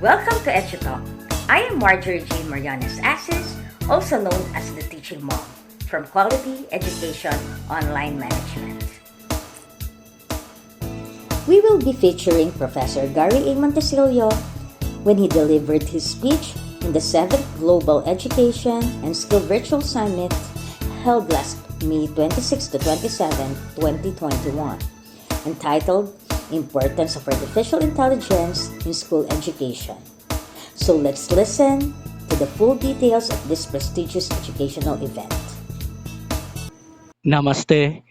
Welcome to Edutalk. I am Marjorie J. Marianas Assis, also known as the Teaching Mom, from Quality Education Online Management. We will be featuring Professor Garry A.Montecillio when he delivered his speech in the 7th Global Education and Skill Virtual Summit held last May 26 to 27, 2021, entitled Importance of Artificial Intelligence in School Education. So let's listen to the full details of this prestigious educational event. Namaste,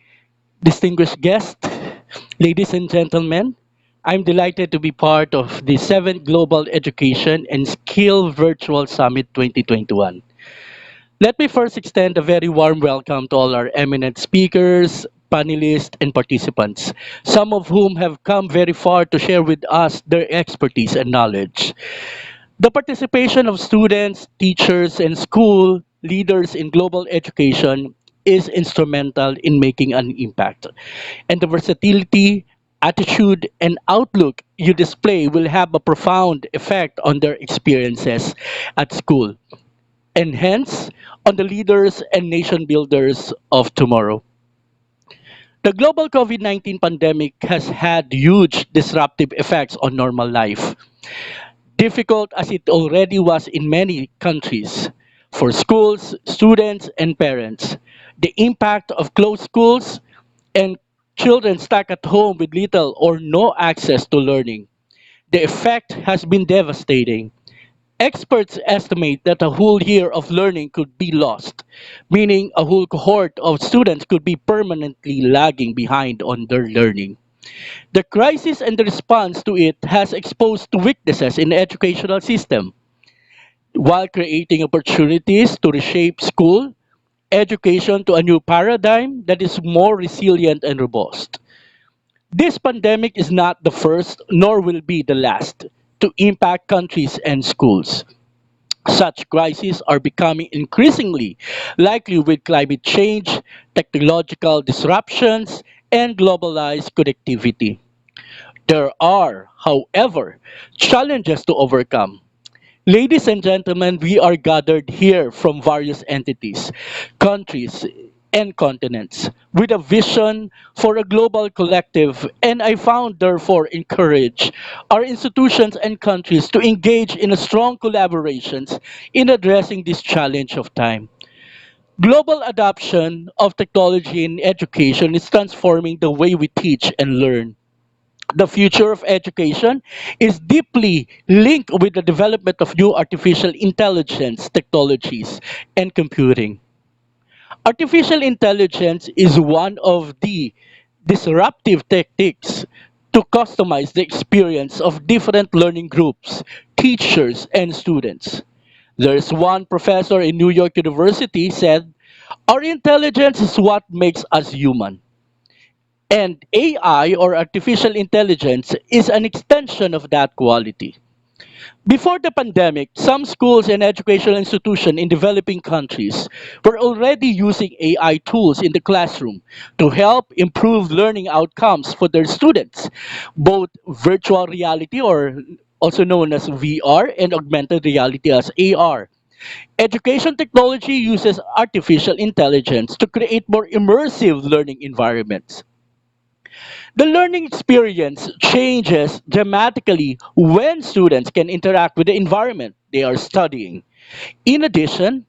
distinguished guests, ladies and gentlemen. I'm delighted to be part of the 7th Global Education and Skill Virtual Summit 2021. Let me first extend a very warm welcome to all our eminent speakers, panelists, and participants, some of whom have come very far to share with us their expertise and knowledge. The participation of students, teachers, and school leaders in global education is instrumental in making an impact. And the versatility, attitude, and outlook you display will have a profound effect on their experiences at school, and hence on the leaders and nation builders of tomorrow. The global COVID 19 pandemic has had huge disruptive effects on normal life, difficult as it already was in many countries. For schools, students, and parents, the impact of closed schools and children stuck at home with little or no access to learning. The effect has been devastating. Experts estimate that a whole year of learning could be lost, meaning a whole cohort of students could be permanently lagging behind on their learning. The crisis and the response to it has exposed weaknesses in the educational system, while creating opportunities to reshape school education to a new paradigm that is more resilient and robust. This pandemic is not the first, nor will be the last, to impact countries and schools. Such crises are becoming increasingly likely with climate change, technological disruptions, and globalized connectivity. There are, however, challenges to overcome. Ladies and gentlemen, we are gathered here from various entities, countries, and continents with a vision for a global collective, and I found therefore encourage our institutions and countries to engage in a strong collaborations in addressing this challenge of time. Global adoption of technology in education is transforming the way we teach and learn. The future of education is deeply linked with the development of new artificial intelligence technologies and computing. Artificial intelligence is one of the disruptive techniques to customize the experience of different learning groups, teachers, and students. There's one professor in New York University said, "Our intelligence is what makes us human. And AI or artificial intelligence is an extension of that quality." Before the pandemic, some schools and educational institutions in developing countries were already using AI tools in the classroom to help improve learning outcomes for their students, both virtual reality or also known as VR and augmented reality as AR. Education technology uses artificial intelligence to create more immersive learning environments. The learning experience changes dramatically when students can interact with the environment they are studying. In addition,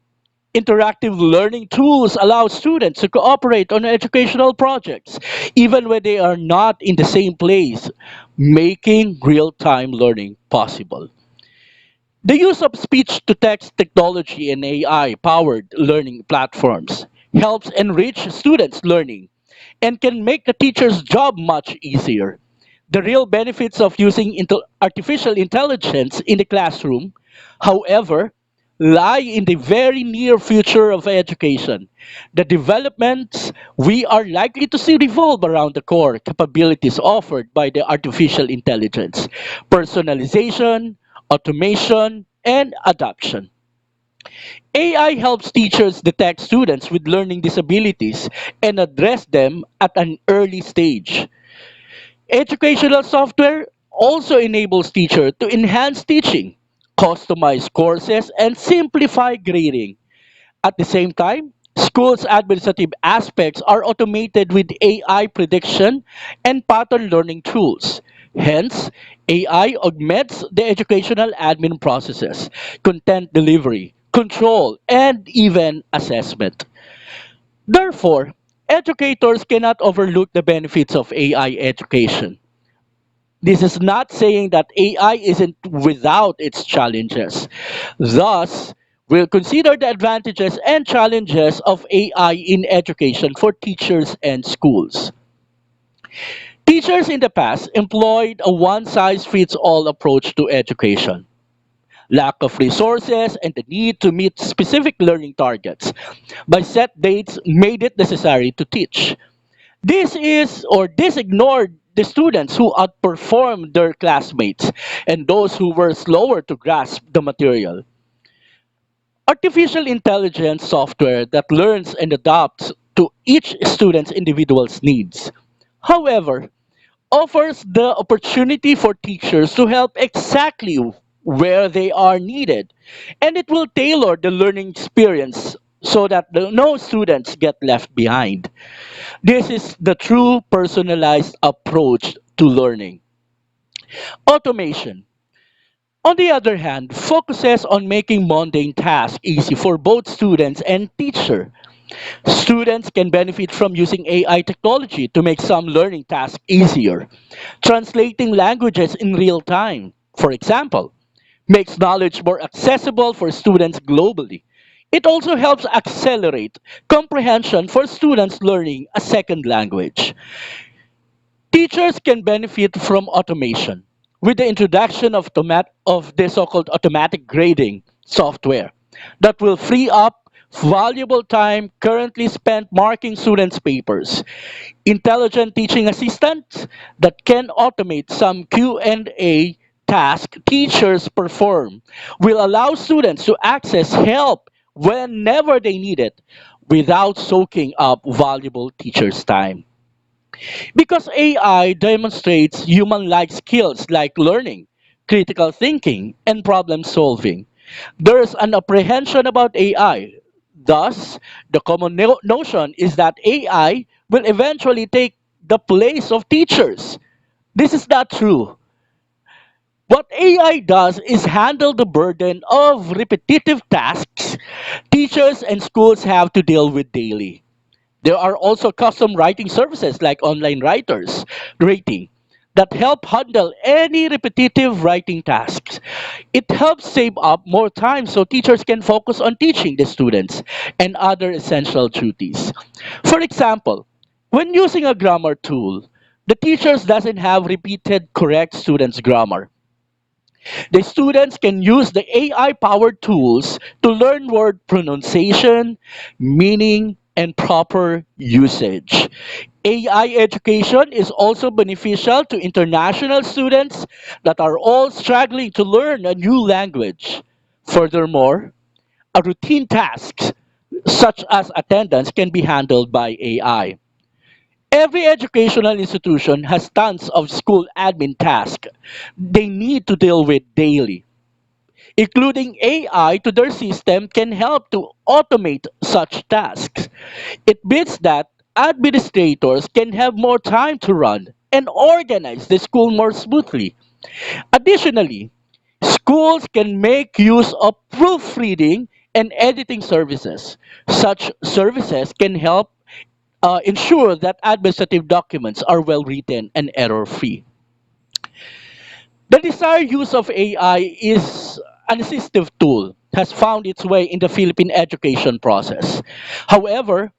interactive learning tools allow students to cooperate on educational projects, even when they are not in the same place, making real time learning possible. The use of speech to text technology and AI powered learning platforms helps enrich students' learning and can make the teacher's job much easier. The real benefits of using artificial intelligence in the classroom, however, lie in the very near future of education. The developments we are likely to see revolve around the core capabilities offered by the artificial intelligence: personalization, automation, and adoption. AI helps teachers detect students with learning disabilities and address them at an early stage. Educational software also enables teachers to enhance teaching, customize courses, and simplify grading. At the same time, schools' administrative aspects are automated with AI prediction and pattern learning tools. Hence, AI augments the educational admin processes, content delivery, control, and even assessment. Therefore, educators cannot overlook the benefits of AI education. This is not saying that AI isn't without its challenges. Thus, we'll consider the advantages and challenges of AI in education for teachers and schools. Teachers in the past employed a one size fits all approach to education. Lack of resources and the need to meet specific learning targets by set dates made it necessary to teach. This ignored the students who outperformed their classmates and those who were slower to grasp the material. Artificial intelligence software that learns and adapts to each student's individual needs. However, offers the opportunity for teachers to help exactly where they are needed, and it will tailor the learning experience so that no students get left behind. This is the true personalized approach to learning. Automation, on the other hand, focuses on making mundane tasks easy for both students and teacher. Students can benefit from using AI technology to make some learning tasks easier. Translating languages in real time, for example, makes knowledge more accessible for students globally. It also helps accelerate comprehension for students learning a second language. Teachers can benefit from automation with the introduction of the so-called automatic grading software that will free up valuable time currently spent marking students' papers. Intelligent teaching assistants that can automate some Q&A tasks teachers perform will allow students to access help whenever they need it without soaking up valuable teachers' time. Because AI demonstrates human like skills like learning, critical thinking, and problem solving. There's an apprehension about AI. Thus, the common notion is that AI will eventually take the place of teachers. This is not true. What AI does is handle the burden of repetitive tasks teachers and schools have to deal with daily. There are also custom writing services like online writers rating that help handle any repetitive writing tasks. It helps save up more time so teachers can focus on teaching the students and other essential duties. For example, when using a grammar tool, the teachers doesn't have repeated correct students' grammar. The students can use the AI powered tools to learn word pronunciation, meaning, and proper usage. AI education is also beneficial to international students that are all struggling to learn a new language. Furthermore, a routine tasks such as attendance can be handled by AI. Every educational institution has tons of school admin tasks they need to deal with daily. Including AI to their system can help to automate such tasks. It means that administrators can have more time to run and organize the school more smoothly. Additionally, schools can make use of proofreading and editing services. Such services can help ensure that administrative documents are well written and error free. The desired use of AI is an assistive tool has found its way in the Philippine education process. However,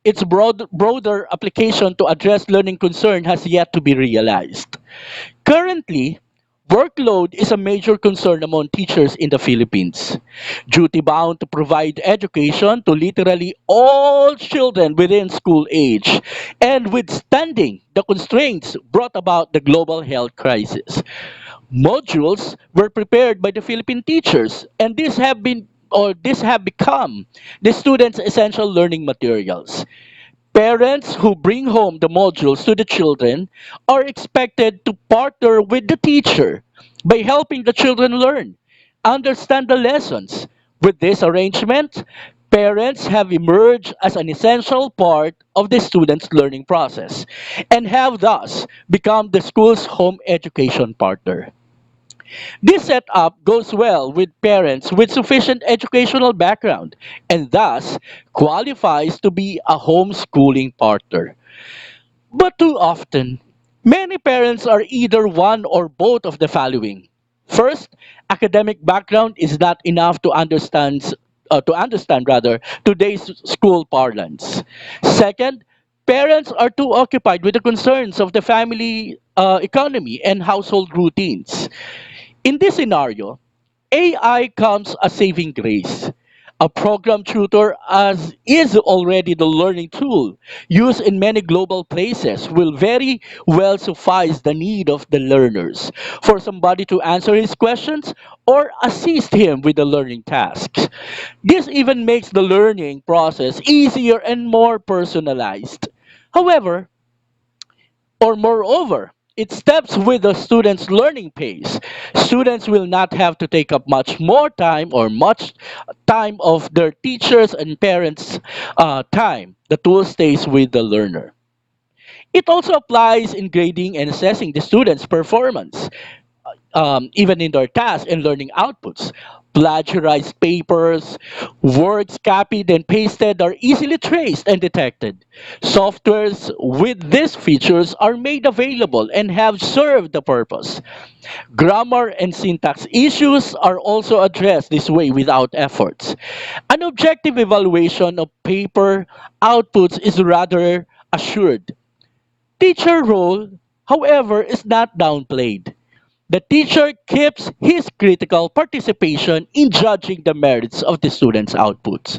its broader application to address learning concern has yet to be realized. Currently, workload is a major concern among teachers in the Philippines. Duty bound to provide education to literally all children within school age and withstanding the constraints brought about the global health crisis. Modules were prepared by the Philippine teachers, and these have become the students' essential learning materials. Parents who bring home the modules to the children are expected to partner with the teacher by helping the children learn, understand the lessons. With this arrangement, parents have emerged as an essential part of the student's learning process and have thus become the school's home education partner. This setup goes well with parents with sufficient educational background and thus qualifies to be a homeschooling partner. But too often, many parents are either one or both of the following. First, academic background is not enough to understand rather today's school parlance. Second, parents are too occupied with the concerns of the family economy and household routines. In this scenario, AI comes a saving grace. A program tutor, as is already the learning tool used in many global places, will very well suffice the need of the learners for somebody to answer his questions or assist him with the learning tasks. This even makes the learning process easier and more personalized. However, moreover, it steps with the student's learning pace. Students will not have to take up much more time or much time of their teachers and parents' time. The tool stays with the learner. It also applies in grading and assessing the student's performance even in their tasks and learning outputs. Plagiarized papers, words copied and pasted are easily traced and detected. Softwares with these features are made available and have served the purpose. Grammar and syntax issues are also addressed this way without efforts. An objective evaluation of paper outputs is rather assured. Teacher role, however, is not downplayed. The teacher keeps his critical participation in judging the merits of the students' outputs.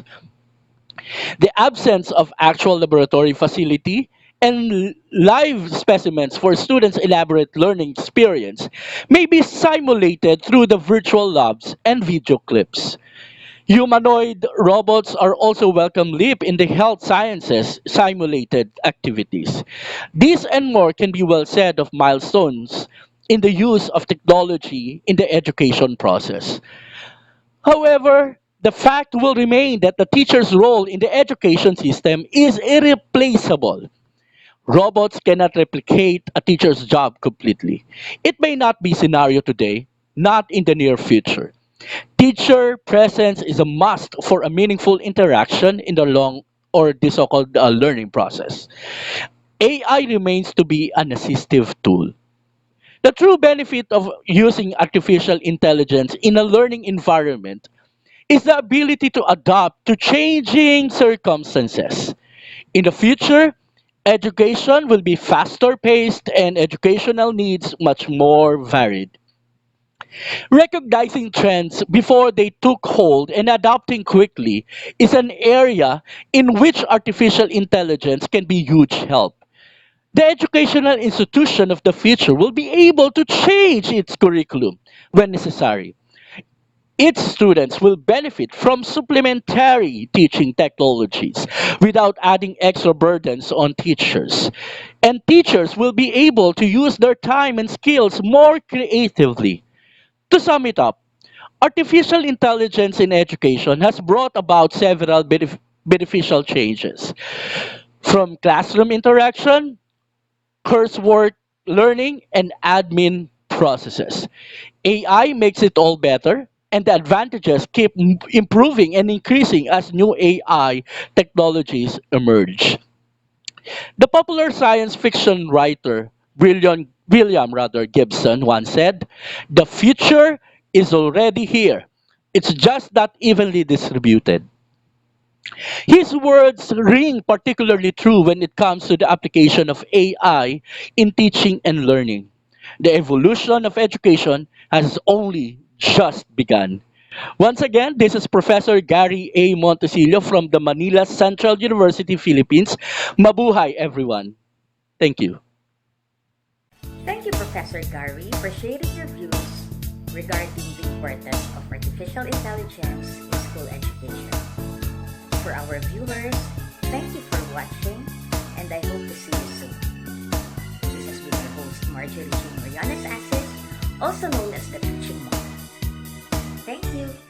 The absence of actual laboratory facility and live specimens for students' elaborate learning experience may be simulated through the virtual labs and video clips. Humanoid robots are also a welcome leap in the health sciences simulated activities. These and more can be well said of milestones in the use of technology in the education process. However, the fact will remain that the teacher's role in the education system is irreplaceable. Robots cannot replicate a teacher's job completely. It may not be scenario today, not in the near future. Teacher presence is a must for a meaningful interaction in the long or the so-called learning process. AI remains to be an assistive tool. The true benefit of using artificial intelligence in a learning environment is the ability to adapt to changing circumstances. In the future, education will be faster paced and educational needs much more varied. Recognizing trends before they took hold and adapting quickly is an area in which artificial intelligence can be huge help. The educational institution of the future will be able to change its curriculum when necessary. Its students will benefit from supplementary teaching technologies without adding extra burdens on teachers. And teachers will be able to use their time and skills more creatively. To sum it up, artificial intelligence in education has brought about several beneficial changes. From classroom interaction, coursework, learning, and admin processes. AI makes it all better, and the advantages keep improving and increasing as new AI technologies emerge. The popular science fiction writer William Gibson once said, "The future is already here. It's just not evenly distributed." His words ring particularly true when it comes to the application of AI in teaching and learning. The evolution of education has only just begun. Once again, this is Professor Garry A.Montecillio from the Manila Central University, Philippines. Mabuhay, everyone. Thank you. Thank you, Professor Gary, for sharing your views regarding the importance of artificial intelligence in school education. For our viewers, thank you for watching and I hope to see you soon. This has been your host, Marjorie Jean Marianas Axis, also known as the Teaching Mom. Thank you.